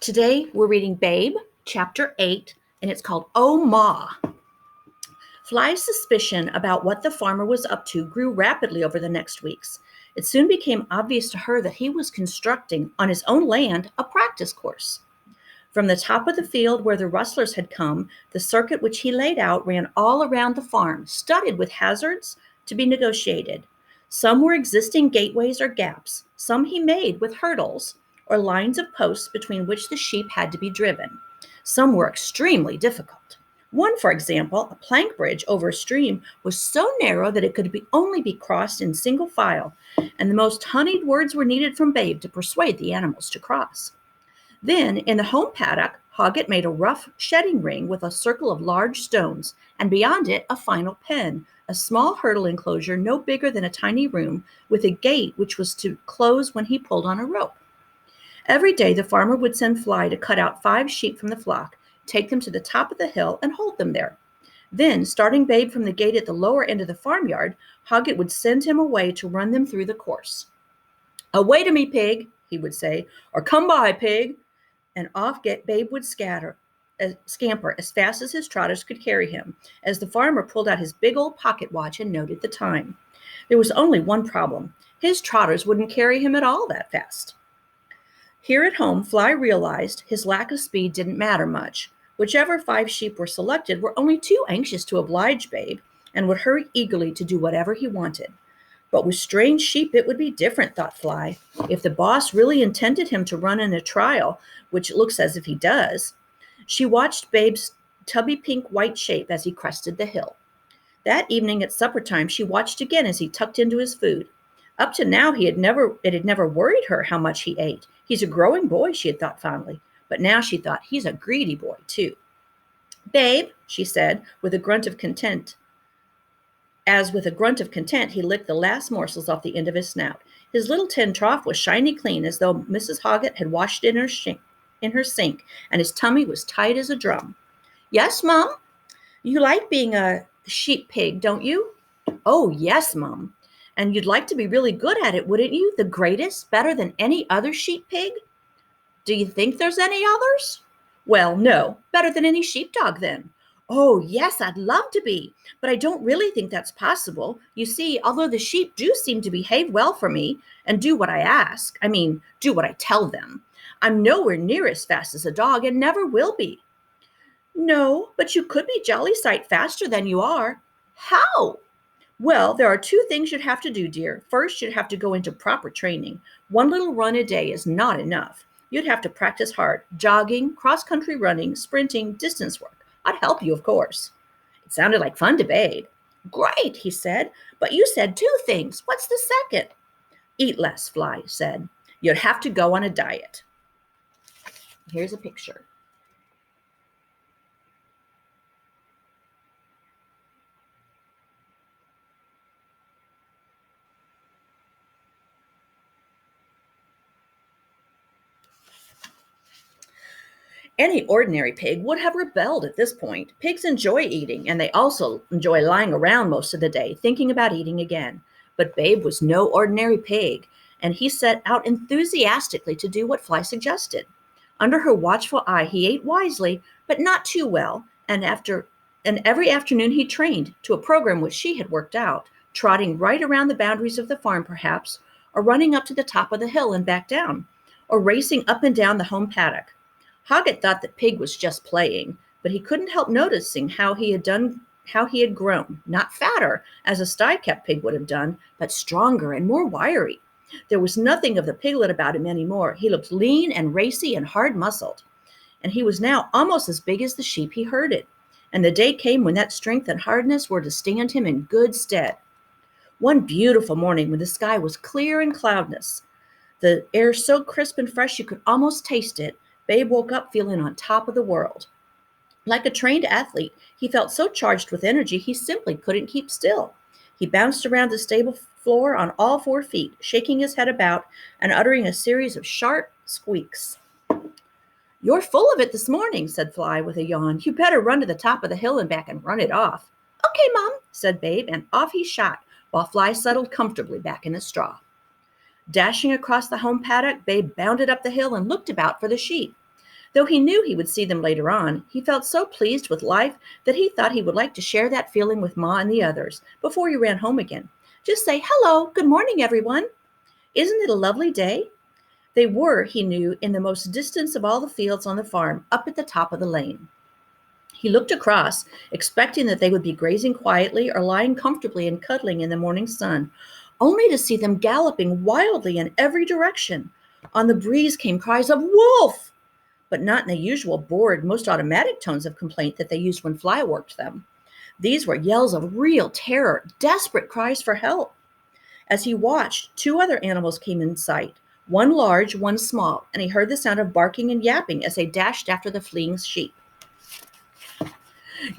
Today we're reading Babe, chapter 8, and it's called Oh Ma. Fly's suspicion about what the farmer was up to grew rapidly over the next weeks. It soon became obvious to her that he was constructing, on his own land, a practice course. From the top of the field where the rustlers had come, the circuit which he laid out ran all around the farm, studded with hazards to be negotiated. Some were existing gateways or gaps, some he made with hurdles or lines of posts between which the sheep had to be driven. Some were extremely difficult. One, for example, a plank bridge over a stream, was so narrow that it could only be crossed in single file, and the most honeyed words were needed from Babe to persuade the animals to cross. Then, in the home paddock, Hoggett made a rough shedding ring with a circle of large stones, and beyond it a final pen, a small hurdle enclosure no bigger than a tiny room, with a gate which was to close when he pulled on a rope. Every day the farmer would send Fly to cut out 5 sheep from the flock, take them to the top of the hill, and hold them there. Then, starting Babe from the gate at the lower end of the farmyard, Hoggett would send him away to run them through the course. "Away to me, pig," he would say, or "Come by, pig," and off Babe would scamper as fast as his trotters could carry him, as the farmer pulled out his big old pocket watch and noted the time. There was only one problem. His trotters wouldn't carry him at all that fast. Here at home, Fly realized his lack of speed didn't matter much. Whichever 5 sheep were selected were only too anxious to oblige Babe and would hurry eagerly to do whatever he wanted. But with strange sheep, it would be different, thought Fly. If the boss really intended him to run in a trial, which it looks as if he does. She watched Babe's tubby pink white shape as he crested the hill. That evening at supper time, she watched again as he tucked into his food. Up to now, it had never worried her how much he ate. He's a growing boy, she had thought fondly. But now she thought, he's a greedy boy, too. "Babe," she said, with a grunt of content. As with a grunt of content, he licked the last morsels off the end of his snout. His little tin trough was shiny clean, as though Mrs. Hoggett had washed it in her sink, and his tummy was tight as a drum. "Yes, Mum? You like being a sheep pig, don't you?" "Oh, yes, Mum. And you'd like to be really good at it, wouldn't you? The greatest, better than any other sheep pig?" "Do you think there's any others?" "Well, no. Better than any sheepdog, then." "Oh, yes, I'd love to be, but I don't really think that's possible. You see, although the sheep do seem to behave well for me and do what I ask, do what I tell them, I'm nowhere near as fast as a dog and never will be." "No, but you could be jolly sight faster than you are." "How?" "Well, there are 2 things you'd have to do, dear. First, you'd have to go into proper training. 1 little run a day is not enough. You'd have to practice hard. Jogging, cross-country running, sprinting, distance work. I'd help you, of course." It sounded like fun to Babe. "Great," he said. "But you said 2 things. What's the second?" "Eat less," Fly said. "You'd have to go on a diet." Here's a picture. Any ordinary pig would have rebelled at this point. Pigs enjoy eating, and they also enjoy lying around most of the day, thinking about eating again. But Babe was no ordinary pig, and he set out enthusiastically to do what Fly suggested. Under her watchful eye, he ate wisely, but not too well, and every afternoon he trained to a program which she had worked out, trotting right around the boundaries of the farm, perhaps, or running up to the top of the hill and back down, or racing up and down the home paddock. Hoggett thought that Pig was just playing, but he couldn't help noticing how he had grown, not fatter, as a sty-kept pig would have done, but stronger and more wiry. There was nothing of the piglet about him anymore. He looked lean and racy and hard-muscled, and he was now almost as big as the sheep he herded. And the day came when that strength and hardness were to stand him in good stead. One beautiful morning, when the sky was clear and cloudless, the air so crisp and fresh you could almost taste it, Babe woke up feeling on top of the world. Like a trained athlete, he felt so charged with energy he simply couldn't keep still. He bounced around the stable floor on all 4 feet, shaking his head about and uttering a series of sharp squeaks. "You're full of it this morning," said Fly with a yawn. "You better run to the top of the hill and back and run it off." "Okay, Mom," said Babe, and off he shot, while Fly settled comfortably back in his straw. Dashing across the home paddock, Babe bounded up the hill and looked about for the sheep. Though he knew he would see them later on, he felt so pleased with life that he thought he would like to share that feeling with Ma and the others before he ran home again. Just say, "Hello, good morning, everyone. Isn't it a lovely day?" They were, he knew, in the most distance of all the fields on the farm, up at the top of the lane. He looked across, expecting that they would be grazing quietly or lying comfortably and cuddling in the morning sun, only to see them galloping wildly in every direction. On the breeze came cries of "Wolf!" but not in the usual bored, most automatic tones of complaint that they used when Fly worked them. These were yells of real terror, desperate cries for help. As he watched, two other animals came in sight, one large, one small, and he heard the sound of barking and yapping as they dashed after the fleeing sheep.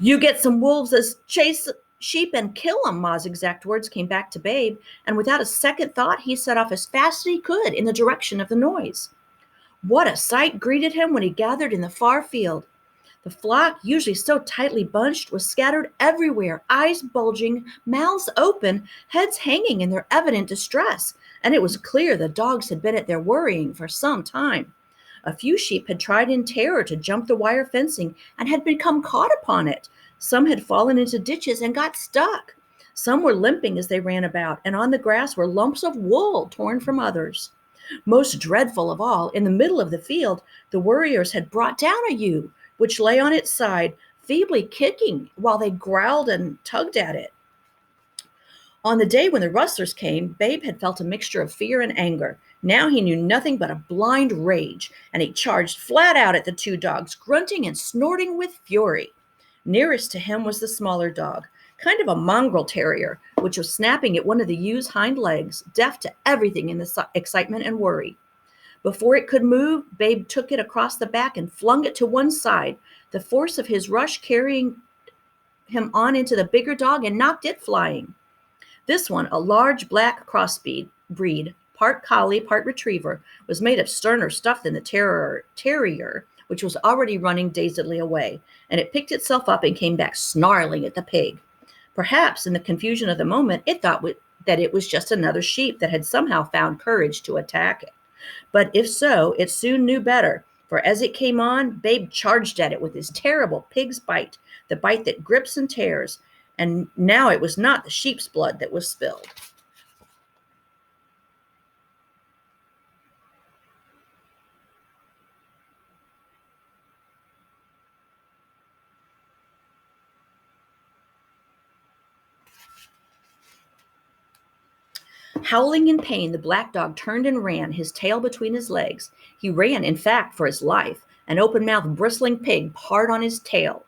"You get some wolves as chase sheep and kill 'em," Ma's exact words came back to Babe, and without a second thought, he set off as fast as he could in the direction of the noise. What a sight greeted him when he gathered in the far field. The flock, usually so tightly bunched, was scattered everywhere, eyes bulging, mouths open, heads hanging in their evident distress, and it was clear the dogs had been at their worrying for some time. A few sheep had tried in terror to jump the wire fencing and had become caught upon it. Some had fallen into ditches and got stuck. Some were limping as they ran about, and on the grass were lumps of wool torn from others. Most dreadful of all, in the middle of the field, the warriors had brought down a ewe, which lay on its side, feebly kicking while they growled and tugged at it. On the day when the rustlers came, Babe had felt a mixture of fear and anger. Now he knew nothing but a blind rage, and he charged flat out at the two dogs, grunting and snorting with fury. Nearest to him was the smaller dog, kind of a mongrel terrier, which was snapping at one of the ewe's hind legs, deaf to everything in the excitement and worry. Before it could move, Babe took it across the back and flung it to one side, the force of his rush carrying him on into the bigger dog and knocked it flying. This one, a large black crossbreed, part collie, part retriever, was made of sterner stuff than the terrier, which was already running dazedly away, and it picked itself up and came back snarling at the pig. Perhaps in the confusion of the moment, it thought that it was just another sheep that had somehow found courage to attack it. But if so, it soon knew better, for as it came on, Babe charged at it with his terrible pig's bite, the bite that grips and tears, and now it was not the sheep's blood that was spilled. Howling in pain, the black dog turned and ran, his tail between his legs. He ran, in fact, for his life, an open-mouthed, bristling pig hard on his tail.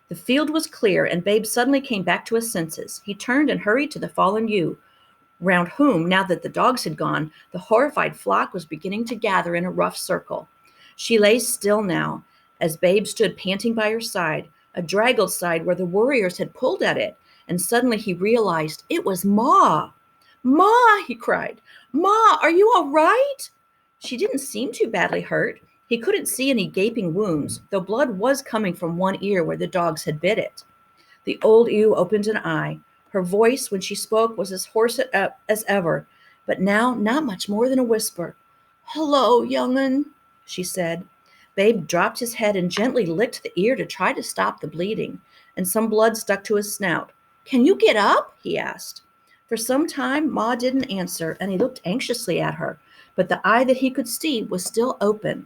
The field was clear, and Babe suddenly came back to his senses. He turned and hurried to the fallen ewe, round whom, now that the dogs had gone, the horrified flock was beginning to gather in a rough circle. She lay still now, as Babe stood panting by her side, a draggled side where the warriors had pulled at it, and suddenly he realized it was Ma. "Ma," he cried. "Ma, are you all right?" She didn't seem too badly hurt. He couldn't see any gaping wounds, though blood was coming from one ear where the dogs had bit it. The old ewe opened an eye. Her voice, when she spoke, was as hoarse as ever, but now not much more than a whisper. "Hello, young'un," she said. Babe dropped his head and gently licked the ear to try to stop the bleeding, and some blood stuck to his snout. "Can you get up?" he asked. For some time, Ma didn't answer, and he looked anxiously at her, but the eye that he could see was still open.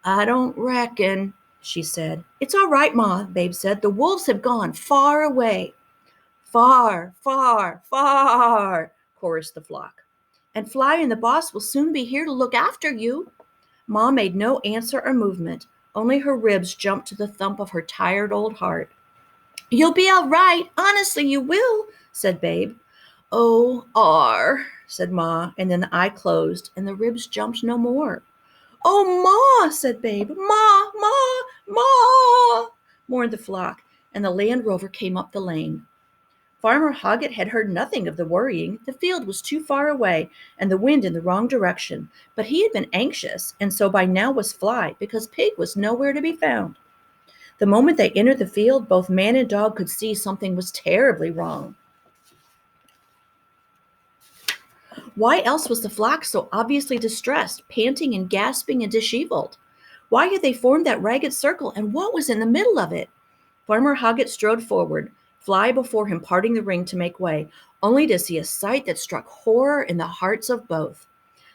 "I don't reckon," she said. "It's all right, Ma," Babe said. "The wolves have gone far away." "Far, far, far," chorused the flock. "And Fly and the boss will soon be here to look after you." Ma made no answer or movement. Only her ribs jumped to the thump of her tired old heart. "You'll be all right. Honestly, you will," said Babe. "Oh, said Ma, and then the eye closed, and the ribs jumped no more. "Oh, Ma," said Babe. "Ma, Ma, Ma," mourned the flock, and the Land Rover came up the lane. Farmer Hoggett had heard nothing of the worrying. The field was too far away, and the wind in the wrong direction, but he had been anxious, and so by now was Fly, because Pig was nowhere to be found. The moment they entered the field, both man and dog could see something was terribly wrong. Why else was the flock so obviously distressed, panting and gasping and disheveled? Why had they formed that ragged circle, and what was in the middle of it? Farmer Hoggett strode forward, Fly before him parting the ring to make way, only to see a sight that struck horror in the hearts of both.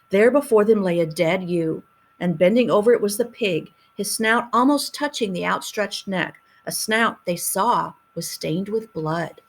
There before them lay a dead ewe, and bending over it was the pig, his snout almost touching the outstretched neck, a snout they saw was stained with blood.